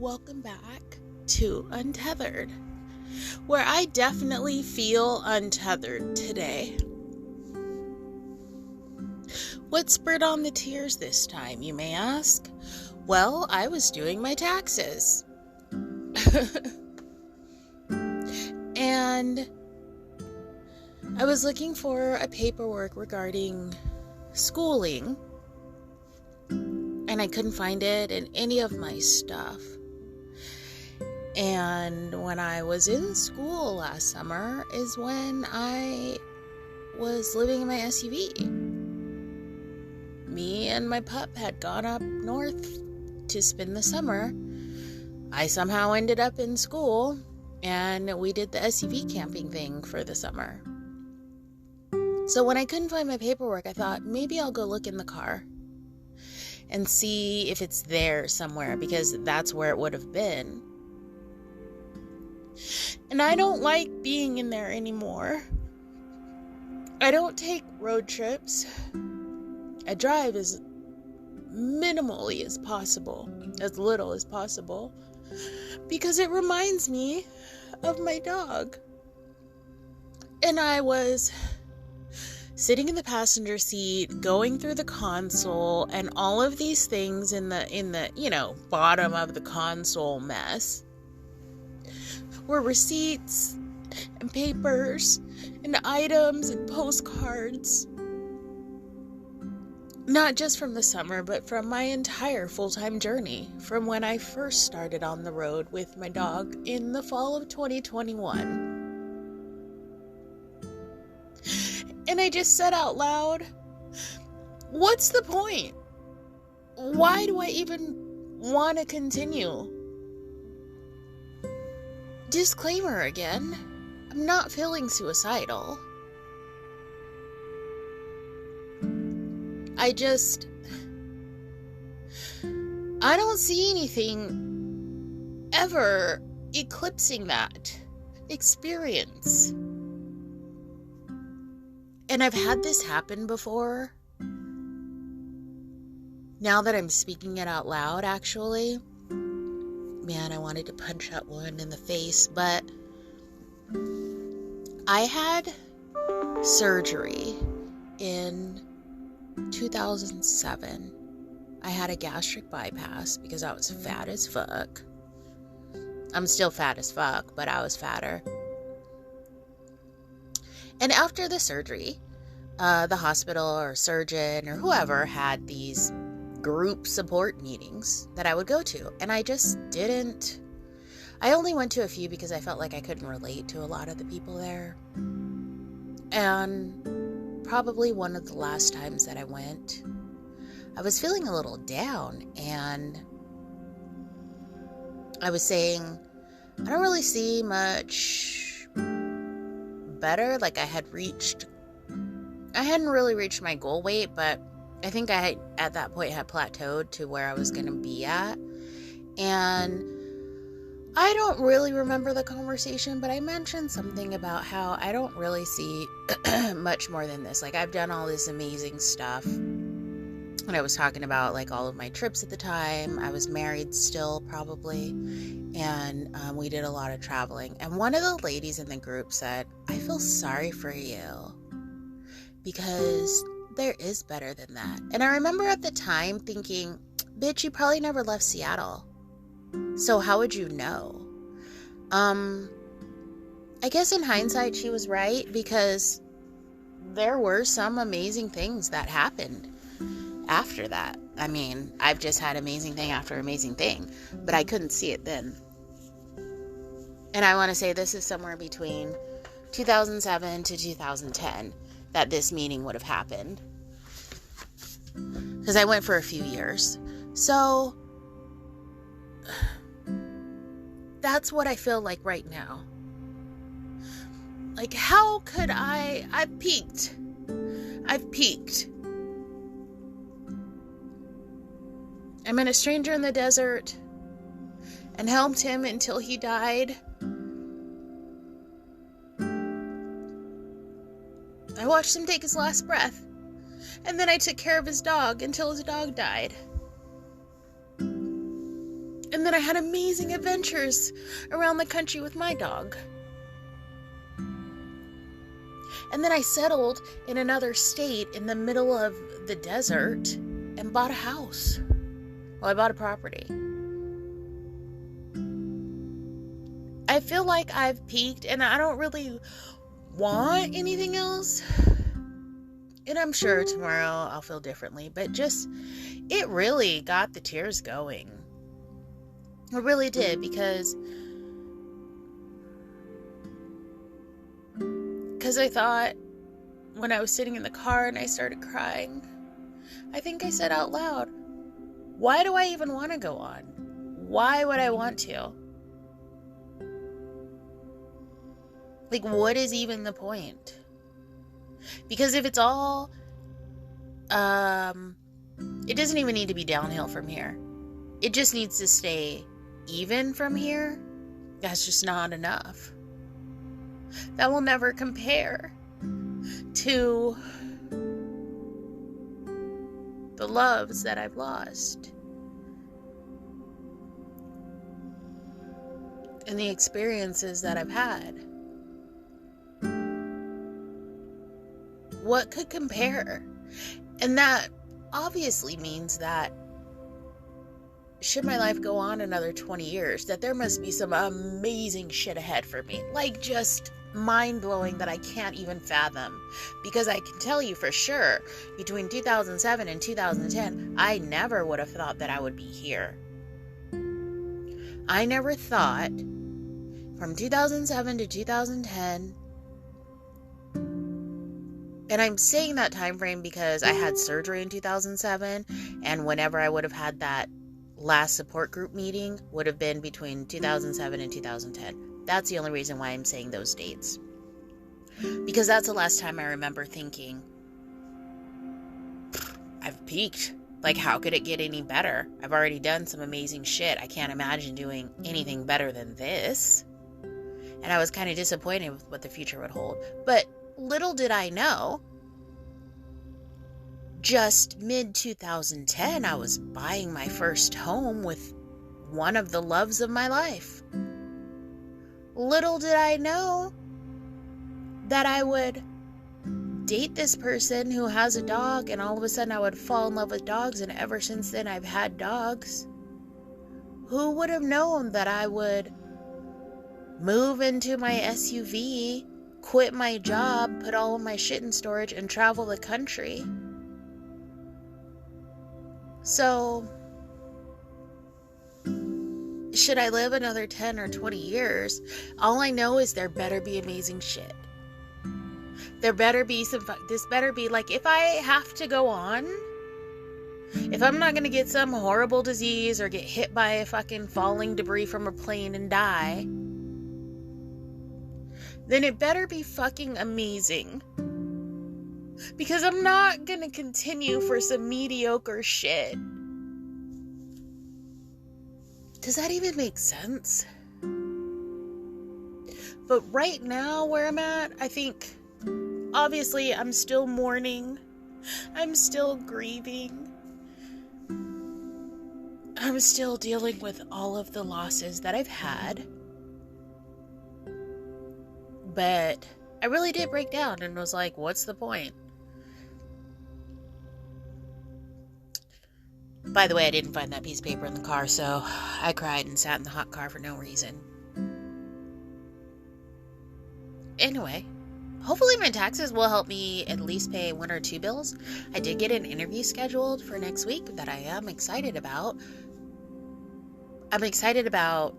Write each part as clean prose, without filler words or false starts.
welcome back to Untethered, where I definitely feel untethered today. What spurred on the tears this time, you may ask? Well, I was doing my taxes. And I was looking for a paperwork regarding schooling, and I couldn't find it in any of my stuff. And when I was in school last summer is when I was living in my SUV. Me and my pup had gone up north to spend the summer. I somehow ended up in school, and we did the SUV camping thing for the summer. So when I couldn't find my paperwork, I thought maybe I'll go look in the car and see if it's there somewhere, because that's where it would have been. And I don't like being in there anymore. I don't take road trips. I drive as minimally as possible, as little as possible, because it reminds me of my dog. And I was sitting in the passenger seat, going through the console, and all of these things in the bottom of the console mess were receipts and papers and items and postcards. Not just from the summer, but from my entire full-time journey, from when I first started on the road with my dog in the fall of 2021. And I just said out loud, what's the point? Why do I even want to continue? Disclaimer again, I'm not feeling suicidal. I don't see anything ever eclipsing that experience. And I've had this happen before. Now that I'm speaking it out loud, actually. Man, I wanted to punch that woman in the face, but I had surgery in 2007. I had a gastric bypass because I was fat as fuck. I'm still fat as fuck, but I was fatter. And after the surgery, the hospital or surgeon or whoever had these group support meetings that I would go to. And I just didn't. I only went to a few because I felt like I couldn't relate to a lot of the people there. And probably one of the last times that I went, I was feeling a little down, and I was saying, I don't really see much better. Like I hadn't really reached my goal weight, but I think I at that point had plateaued to where I was going to be at. And I don't really remember the conversation, but I mentioned something about how I don't really see much more than this. Like, I've done all this amazing stuff. And I was talking about, like, all of my trips at the time. I was married still, probably. And we did a lot of traveling. And one of the ladies in the group said, I feel sorry for you, because there is better than that. And I remember at the time thinking, bitch, you probably never left Seattle. So how would you know? I guess in hindsight, she was right, because there were some amazing things that happened after that. I mean, I've just had amazing thing after amazing thing, but I couldn't see it then. And I want to say this is somewhere between 2007 to 2010 that this meeting would have happened, because I went for a few years. So that's what I feel like right now. Like, how could I've peaked. I met a stranger in the desert and helped him until he died. I watched him take his last breath, and then I took care of his dog until his dog died. And then I had amazing adventures around the country with my dog. And then I settled in another state in the middle of the desert and bought a house. Well, I bought a property. I feel like I've peaked and I don't really want anything else. And I'm sure tomorrow I'll feel differently, but just, it really got the tears going. It really did, because I thought, when I was sitting in the car and I started crying, I think I said out loud, why do I even want to go on? Why would I want to? Like, what is even the point? Because if it's all, it doesn't even need to be downhill from here. It just needs to stay even from here. That's just not enough. That will never compare to the loves that I've lost and the experiences that I've had. What could compare? And that obviously means that should my life go on another 20 years, that there must be some amazing shit ahead for me. Like, just mind-blowing that I can't even fathom. Because I can tell you for sure, between 2007 and 2010, I never would have thought that I would be here. I never thought, from 2007 to 2010, and I'm saying that time frame because I had surgery in 2007, and whenever I would have had that last support group meeting would have been between 2007 and 2010. That's the only reason why I'm saying those dates. Because that's the last time I remember thinking, I've peaked. Like, how could it get any better? I've already done some amazing shit. I can't imagine doing anything better than this. And I was kind of disappointed with what the future would hold. But little did I know, just mid-2010, I was buying my first home with one of the loves of my life. Little did I know that I would date this person who has a dog, and all of a sudden I would fall in love with dogs, and ever since then I've had dogs. Who would have known that I would move into my SUV, quit my job, put all of my shit in storage, and travel the country? So, should I live another 10 or 20 years, all I know is there better be amazing shit. There better be this better be, like, if I have to go on, if I'm not gonna get some horrible disease or get hit by a fucking falling debris from a plane and die, then it better be fucking amazing. Because I'm not gonna continue for some mediocre shit. Does that even make sense? But right now, where I'm at, I think, obviously, I'm still mourning. I'm still grieving. I'm still dealing with all of the losses that I've had. But I really did break down and was like, what's the point? By the way, I didn't find that piece of paper in the car, so I cried and sat in the hot car for no reason. Anyway, hopefully my taxes will help me at least pay 1 or 2 bills. I did get an interview scheduled for next week that I am excited about. I'm excited about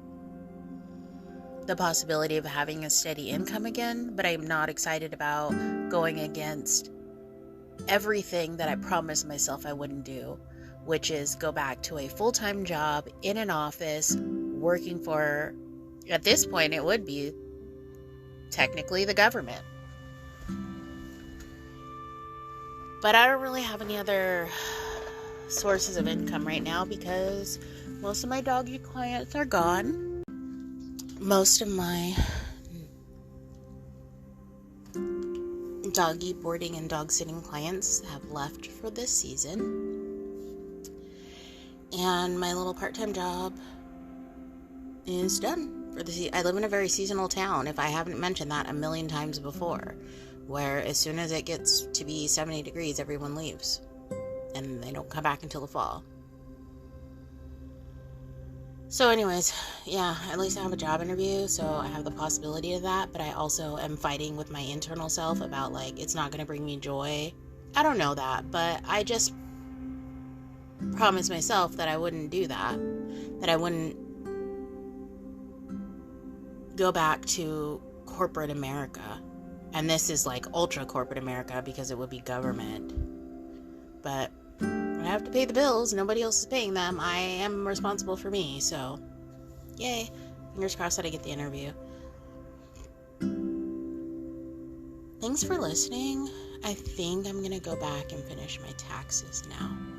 the possibility of having a steady income again, but I'm not excited about going against everything that I promised myself I wouldn't do, which is go back to a full-time job in an office working for, at this point, it would be technically the government. But I don't really have any other sources of income right now because most of my doggy clients are gone. Most of my doggy boarding and dog sitting clients have left for this season. And my little part-time job is done for the I live in a very seasonal town, if I haven't mentioned that a million times before, where as soon as it gets to be 70 degrees, everyone leaves. And they don't come back until the fall. So anyways, yeah, at least I have a job interview, so I have the possibility of that, but I also am fighting with my internal self about, like, it's not going to bring me joy. I don't know that, but I just promised myself that I wouldn't do that I wouldn't go back to corporate America. And this is like ultra corporate America because it would be government. But I have to pay the bills. Nobody else is paying them. I am responsible for me. So, yay. Fingers crossed that I get the interview. Thanks for listening. I think I'm going to go back and finish my taxes now.